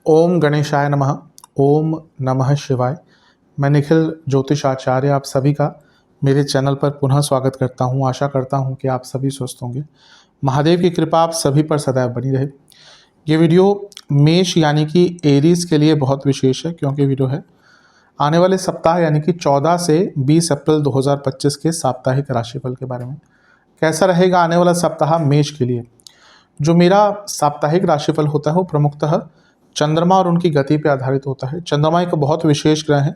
ओम गणेशाय नमः। ओम नमः शिवाय। मैं निखिल ज्योतिष आचार्य आप सभी का मेरे चैनल पर पुनः स्वागत करता हूं। आशा करता हूं कि आप सभी स्वस्थ होंगे। महादेव की कृपा आप सभी पर सदैव बनी रहे। ये वीडियो मेष यानी कि एरीज के लिए बहुत विशेष है, क्योंकि वीडियो है आने वाले सप्ताह यानी कि 14 से 20 अप्रैल 2025 के साप्ताहिक राशिफल के बारे में। कैसा रहेगा आने वाला सप्ताह मेष के लिए। जो मेरा साप्ताहिक राशिफल होता है वो प्रमुखतः चंद्रमा और उनकी गति पर आधारित होता है। चंद्रमा एक बहुत विशेष ग्रह है।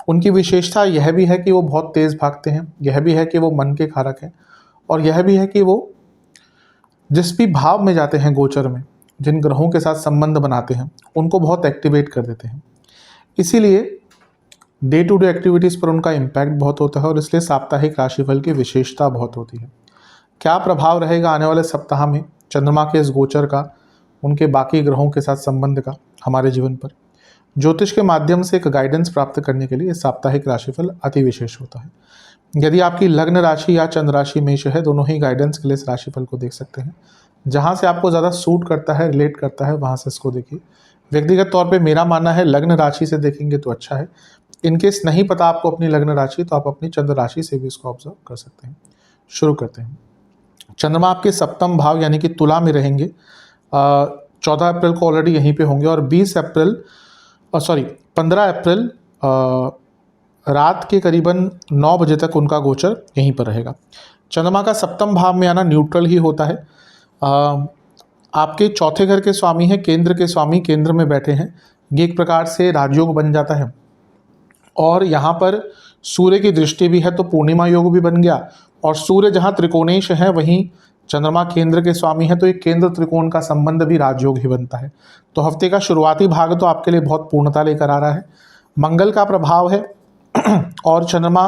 उनकी विशेषता यह भी है कि वो बहुत तेज़ भागते हैं, यह भी है कि वो मन के कारक हैं, और यह भी है कि वो जिस भी भाव में जाते हैं गोचर में, जिन ग्रहों के साथ संबंध बनाते हैं उनको बहुत एक्टिवेट कर देते हैं। इसीलिए डे टू डे एक्टिविटीज़ पर उनका इम्पैक्ट बहुत होता है, और इसलिए साप्ताहिक राशिफल की विशेषता बहुत होती है। क्या प्रभाव रहेगा आने वाले सप्ताह में चंद्रमा के इस गोचर का, उनके बाकी ग्रहों के साथ संबंध का हमारे जीवन पर, ज्योतिष के माध्यम से एक गाइडेंस प्राप्त करने के लिए साप्ताहिक राशिफल अति विशेष होता है। यदि आपकी लग्न राशि या चंद्र राशि मेष है, दोनों ही गाइडेंस के लिए इस राशिफल को देख सकते हैं। जहां से आपको ज़्यादा सूट करता है, रिलेट करता है, वहां से इसको देखिए। व्यक्तिगत तौर पे मेरा मानना है लग्न राशि से देखेंगे तो अच्छा है। इनकेस नहीं पता आपको अपनी लग्न राशि, तो आप अपनी चंद्र राशि से भी इसको ऑब्जर्व कर सकते हैं। शुरू करते हैं। चंद्रमा आपके सप्तम भाव यानी कि तुला में रहेंगे। 14 अप्रैल को ऑलरेडी यहीं पे होंगे, और 15 अप्रैल रात के करीबन 9 बजे तक उनका गोचर यहीं पर रहेगा। चंद्रमा का सप्तम भाव में आना न्यूट्रल ही होता है। आपके चौथे घर के स्वामी हैं, केंद्र के स्वामी केंद्र में बैठे हैं। ये एक प्रकार से राजयोग बन जाता है, और यहाँ पर सूर्य की दृष्टि भी है तो पूर्णिमा योग भी बन गया। और सूर्य जहाँ त्रिकोणेश है, वहीं चंद्रमा केंद्र के स्वामी है, तो एक केंद्र त्रिकोण का संबंध भी राजयोग ही बनता है। तो हफ्ते का शुरुआती भाग तो आपके लिए बहुत पूर्णता लेकर आ रहा है। मंगल का प्रभाव है और चंद्रमा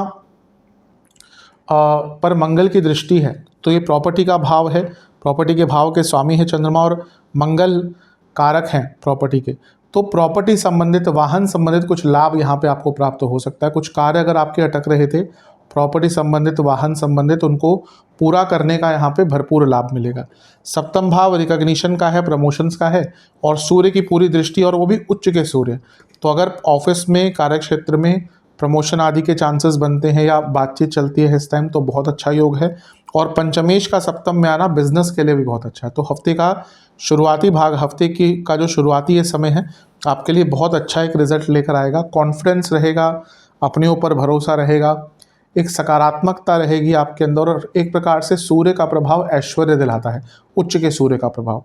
पर मंगल की दृष्टि है, तो ये प्रॉपर्टी का भाव है। प्रॉपर्टी के भाव के स्वामी है चंद्रमा, और मंगल कारक हैं प्रॉपर्टी के। तो प्रॉपर्टी संबंधित, वाहन संबंधित कुछ लाभ यहाँ पे आपको प्राप्त हो सकता है। कुछ कार्य अगर आपके अटक रहे थे प्रॉपर्टी संबंधित, वाहन संबंधित, उनको पूरा करने का यहाँ पे भरपूर लाभ मिलेगा। सप्तम भाव रिकॉग्निशन का है, प्रमोशंस का है, और सूर्य की पूरी दृष्टि, और वो भी उच्च के सूर्य। तो अगर ऑफिस में, कार्य क्षेत्र में प्रमोशन आदि के चांसेस बनते हैं या बातचीत चलती है इस टाइम, तो बहुत अच्छा योग है। और पंचमेश का सप्तम में आना बिजनेस के लिए भी बहुत अच्छा है। तो हफ्ते का शुरुआती भाग, हफ्ते की का जो शुरुआती ये समय है, आपके लिए बहुत अच्छा एक रिजल्ट लेकर आएगा। कॉन्फिडेंस रहेगा, अपने ऊपर भरोसा रहेगा, एक सकारात्मकता रहेगी आपके अंदर, और एक प्रकार से सूर्य का प्रभाव ऐश्वर्य दिलाता है, उच्च के सूर्य का प्रभाव।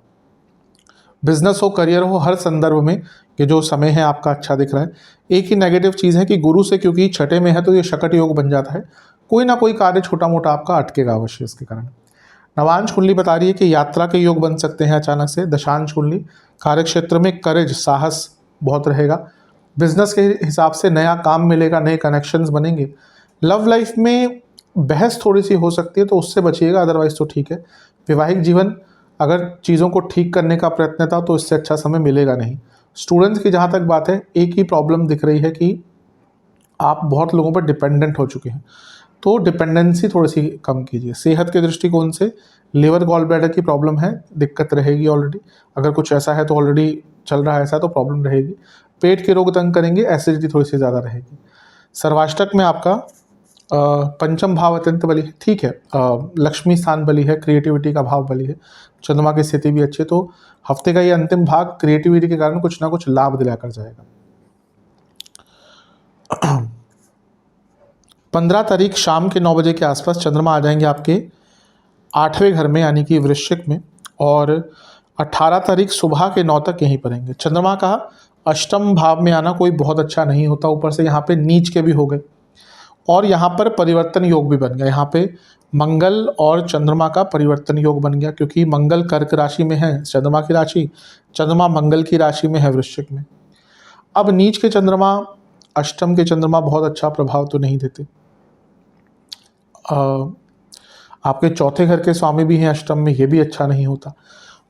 बिजनेस हो, करियर हो, हर संदर्भ में ये जो समय है आपका अच्छा दिख रहा है। एक ही नेगेटिव चीज़ है कि गुरु से, क्योंकि छठे में है, तो ये शकट योग बन जाता है। कोई ना कोई कार्य छोटा मोटा आपका अटकेगा अवश्य इसके कारण। नवांश कुंडली बता रही है कि यात्रा के योग बन सकते हैं अचानक से। दशांश कुंडली कार्य क्षेत्र में करेज, साहस बहुत रहेगा। बिजनेस के हिसाब से नया काम मिलेगा, नए कनेक्शंस बनेंगे। लव लाइफ में बहस थोड़ी सी हो सकती है, तो उससे बचिएगा, अदरवाइज तो ठीक है। वैवाहिक जीवन, अगर चीज़ों को ठीक करने का प्रयत्न था तो इससे अच्छा समय मिलेगा नहीं। स्टूडेंट्स की जहाँ तक बात है, एक ही प्रॉब्लम दिख रही है कि आप बहुत लोगों पर डिपेंडेंट हो चुके हैं, तो डिपेंडेंसी थोड़ी सी कम कीजिए। सेहत के दृष्टिकोण से लिवर गॉल ब्लैडर की प्रॉब्लम है, दिक्कत रहेगी ऑलरेडी। अगर कुछ ऐसा है तो ऑलरेडी चल रहा है ऐसा, तो प्रॉब्लम रहेगी। पेट के रोग तंग करेंगे, एसिडिटी थोड़ी सी ज़्यादा रहेगी। सर्वाष्टक में आपका पंचम भाव अत्यंत बली है, ठीक है। लक्ष्मी स्थान बली है, क्रिएटिविटी का भाव बली है, चंद्रमा की स्थिति भी अच्छी है। तो हफ्ते का ये अंतिम भाग क्रिएटिविटी के कारण कुछ ना कुछ लाभ दिलाकर जाएगा। 15 तारीख शाम के 9 बजे के आसपास चंद्रमा आ जाएंगे आपके 8वें घर में यानी कि वृश्चिक में, और 18 तारीख सुबह के 9 तक यहीं पर रहेंगे। चंद्रमा का अष्टम भाव में आना कोई बहुत अच्छा नहीं होता, ऊपर से यहाँ पे नीच के भी हो गए, और यहाँ पर परिवर्तन योग भी बन गया। यहाँ पे मंगल और चंद्रमा का परिवर्तन योग बन गया, क्योंकि मंगल कर्क राशि में है चंद्रमा की राशि, चंद्रमा मंगल की राशि में है वृश्चिक में। अब नीच के चंद्रमा, अष्टम के चंद्रमा बहुत अच्छा प्रभाव तो नहीं देते। आपके चौथे घर के स्वामी भी हैं अष्टम में, ये भी अच्छा नहीं होता।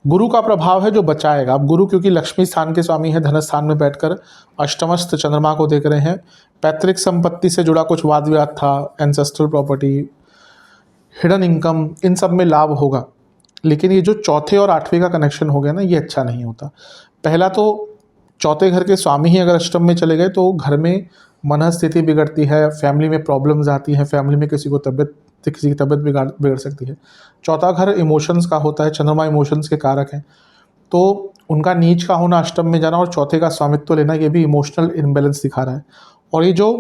गुरु का प्रभाव है जो बचाएगा। अब गुरु क्योंकि लक्ष्मी स्थान के स्वामी है, धन स्थान में बैठकर अष्टमस्थ चंद्रमा को देख रहे हैं। पैतृक संपत्ति से जुड़ा कुछ वाद विवाद था, एंसेस्ट्रल प्रॉपर्टी, हिडन इनकम, इन सब में लाभ होगा। लेकिन ये जो चौथे और आठवें का कनेक्शन हो गया ना, ये अच्छा नहीं होता। पहला तो चौथे घर के स्वामी ही अगर अष्टम में चले गए तो घर में मन स्थिति बिगड़ती है, फैमिली में प्रॉब्लम्स आती हैं, फैमिली में किसी की तबीयत बिगड़ सकती है। चौथा घर इमोशंस का होता है, चंद्रमा इमोशंस के कारक हैं, तो उनका नीच का होना, अष्टम में जाना और चौथे का स्वामित्व लेना, ये भी इमोशनल इम्बैलेंस दिखा रहा है। और ये जो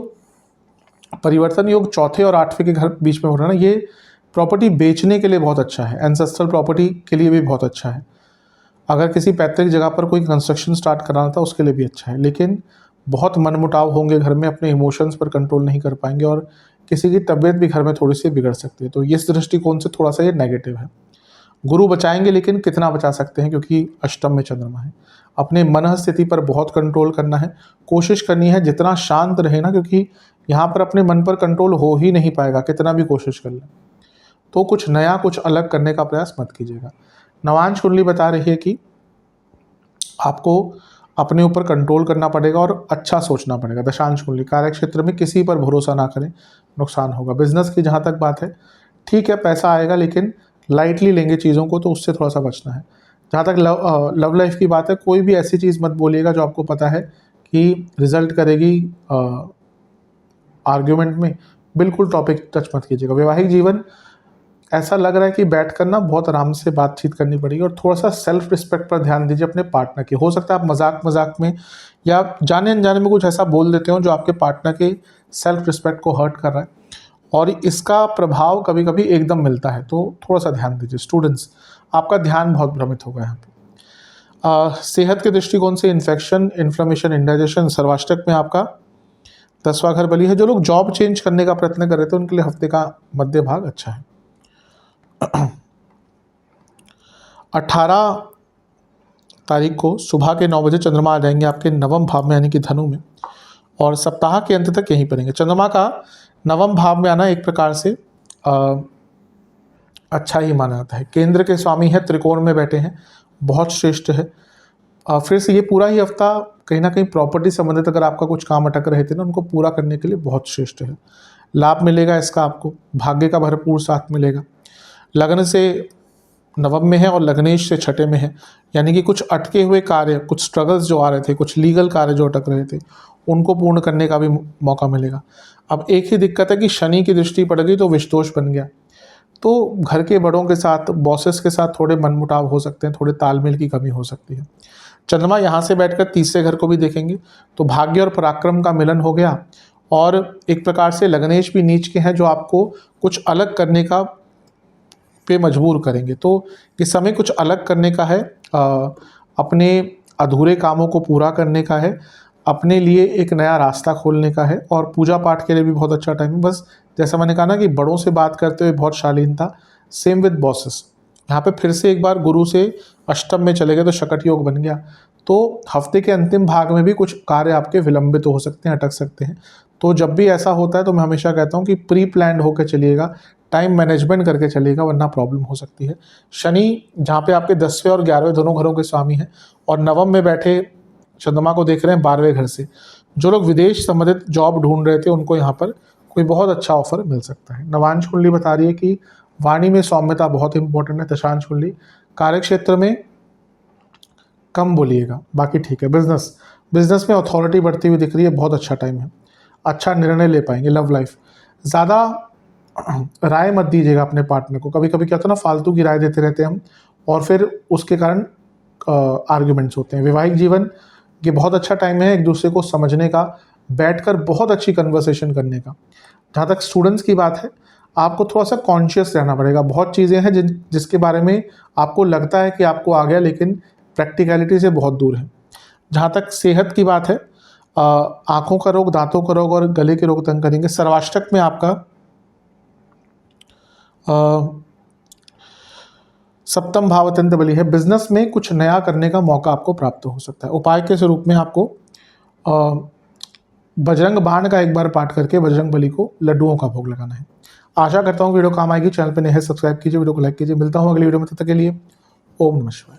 परिवर्तन योग चौथे और आठवें के घर बीच में हो रहा है ना, ये प्रॉपर्टी बेचने के लिए बहुत अच्छा है, एंसेस्ट्रल प्रॉपर्टी के लिए भी बहुत अच्छा है। अगर किसी पैतृक जगह पर कोई कंस्ट्रक्शन स्टार्ट कराना था उसके लिए भी अच्छा है, लेकिन बहुत मनमुटाव होंगे घर में, अपने इमोशंस पर कंट्रोल नहीं कर पाएंगे और किसी की तबीयत भी घर में थोड़ी सी बिगड़ सकती है। तो इस दृष्टिकोण से थोड़ा सा ये नेगेटिव है। गुरु बचाएंगे, लेकिन कितना बचा सकते हैं, क्योंकि अष्टम में चंद्रमा है। अपने मन स्थिति पर बहुत कंट्रोल करना है, कोशिश करनी है जितना शांत रहे ना, क्योंकि यहाँ पर अपने मन पर कंट्रोल हो ही नहीं पाएगा कितना भी कोशिश कर लें। तो कुछ नया, कुछ अलग करने का प्रयास मत कीजिएगा। नवांश कुंडली बता रही है कि आपको अपने ऊपर कंट्रोल करना पड़ेगा और अच्छा सोचना पड़ेगा। दशांश कुंडली कार्य क्षेत्र में किसी पर भरोसा ना करें, नुकसान होगा। बिजनेस की जहाँ तक बात है, ठीक है पैसा आएगा, लेकिन लाइटली लेंगे चीज़ों को, तो उससे थोड़ा सा बचना है। जहाँ तक लव लाइफ की बात है, कोई भी ऐसी चीज़ मत बोलिएगा जो आपको पता है कि रिजल्ट करेगी आर्ग्यूमेंट में, बिल्कुल टॉपिक टच मत कीजिएगा। वैवाहिक जीवन ऐसा लग रहा है कि बैठ कर ना बहुत आराम से बातचीत करनी पड़ेगी और थोड़ा सा सेल्फ रिस्पेक्ट पर ध्यान दीजिए अपने पार्टनर की। हो सकता है आप मजाक में या जाने अनजाने में कुछ ऐसा बोल देते हो जो आपके पार्टनर के सेल्फ रिस्पेक्ट को हर्ट कर रहा है, और इसका प्रभाव कभी कभी एकदम मिलता है, तो थोड़ा सा ध्यान दीजिए। स्टूडेंट्स, आपका ध्यान बहुत भ्रमित होगा यहाँ पे। सेहत के दृष्टिकोण से इन्फेक्शन, इन्फ्लेमेशन, इंडाइजेशन, सर्वाष्टक में आपका 10वां घर बली है। जो लोग जॉब चेंज करने का प्रयत्न कर रहे थे उनके लिए हफ्ते का मध्य भाग अच्छा है। 18 तारीख को सुबह के 9 बजे चंद्रमा आ जाएंगे आपके नवम भाव में, यानी कि धनु में, और सप्ताह के अंत तक यहीं पर रहेंगे। चंद्रमा का नवम भाव में आना एक प्रकार से अच्छा ही माना जाता है। केंद्र के स्वामी है, त्रिकोण में बैठे हैं, बहुत श्रेष्ठ है। फिर से ये पूरा ही हफ्ता कहीं ना कहीं प्रॉपर्टी संबंधित अगर आपका कुछ काम अटक रहे थे ना, उनको पूरा करने के लिए बहुत श्रेष्ठ है। लाभ मिलेगा इसका आपको, भाग्य का भरपूर साथ मिलेगा। लग्न से नवम में है और लग्नेश से छठे में है, यानी कि कुछ अटके हुए कार्य, कुछ स्ट्रगल्स जो आ रहे थे, कुछ लीगल कार्य जो अटक रहे थे, उनको पूर्ण करने का भी मौका मिलेगा। अब एक ही दिक्कत है कि शनि की दृष्टि पड़ गई तो विषदोष बन गया, तो घर के बड़ों के साथ, बॉसेस के साथ थोड़े मनमुटाव हो सकते हैं, थोड़े तालमेल की कमी हो सकती है। चंद्रमा यहाँ से बैठकर तीसरे घर को भी देखेंगे, तो भाग्य और पराक्रम का मिलन हो गया, और एक प्रकार से लग्नेश भी नीच के हैं जो आपको कुछ अलग करने का पे मजबूर करेंगे। तो इस समय कुछ अलग करने का है, अपने अधूरे कामों को पूरा करने का है, अपने लिए एक नया रास्ता खोलने का है, और पूजा पाठ के लिए भी बहुत अच्छा टाइम है। बस जैसा मैंने कहा ना कि बड़ों से बात करते हुए बहुत शालीनता, सेम विद बॉसेस। यहाँ पे फिर से एक बार गुरु से अष्टम में चले गए तो शकट योग बन गया, तो हफ्ते के अंतिम भाग में भी कुछ कार्य आपके विलंबित हो सकते हैं, अटक सकते हैं। तो जब भी ऐसा होता है तो मैं हमेशा कहता हूँ कि प्री प्लान्ड होकर चलिएगा, टाइम मैनेजमेंट करके चलिएगा, वरना प्रॉब्लम हो सकती है। शनि जहाँ पे आपके 10वें और 11वें दोनों घरों के स्वामी हैं, और नवम में बैठे चंद्रमा को देख रहे हैं 12वें घर से। जो लोग विदेश संबंधित जॉब ढूंढ रहे थे उनको यहाँ पर कोई बहुत अच्छा ऑफर मिल सकता है। नवांश कुंडली बता रही है कि वाणी में सौम्यता बहुत इंपॉर्टेंट है। दशांश कुंडली कार्य क्षेत्र में कम बोलिएगा, बाकी ठीक है। बिजनेस में अथॉरिटी बढ़ती हुई दिख रही है, बहुत अच्छा टाइम है, अच्छा निर्णय ले पाएंगे। लव लाइफ, ज़्यादा राय मत दीजिएगा अपने पार्टनर को। कभी कभी क्या होता है ना, फालतू की राय देते रहते हैं हम, और फिर उसके कारण आर्ग्यूमेंट्स होते हैं। वैवाहिक जीवन ये बहुत अच्छा टाइम है एक दूसरे को समझने का, बैठकर बहुत अच्छी कन्वर्सेशन करने का। जहाँ तक स्टूडेंट्स की बात है, आपको थोड़ा सा कॉन्शियस रहना पड़ेगा। बहुत चीज़ें हैं जिसके बारे में आपको लगता है कि आपको आ गया, लेकिन प्रैक्टिकलिटी से बहुत दूर है। जहाँ तक सेहत की बात है, आँखों का रोग, दांतों का रोग और गले के रोग तंग करेंगे। सर्वाष्टक में आपका सप्तम भाव अत्यंत बली है। बिजनेस में कुछ नया करने का मौका आपको प्राप्त हो सकता है। उपाय के स्वरूप में आपको बजरंग बाण का एक बार पाठ करके बजरंग बली को लड्डुओं का भोग लगाना है। आशा करता हूँ वीडियो काम आएगी। चैनल पे नए हैं, सब्सक्राइब कीजिए, वीडियो को लाइक कीजिए। मिलता हूँ अगली वीडियो में, तब तक के लिए ओम नमः शिवाय।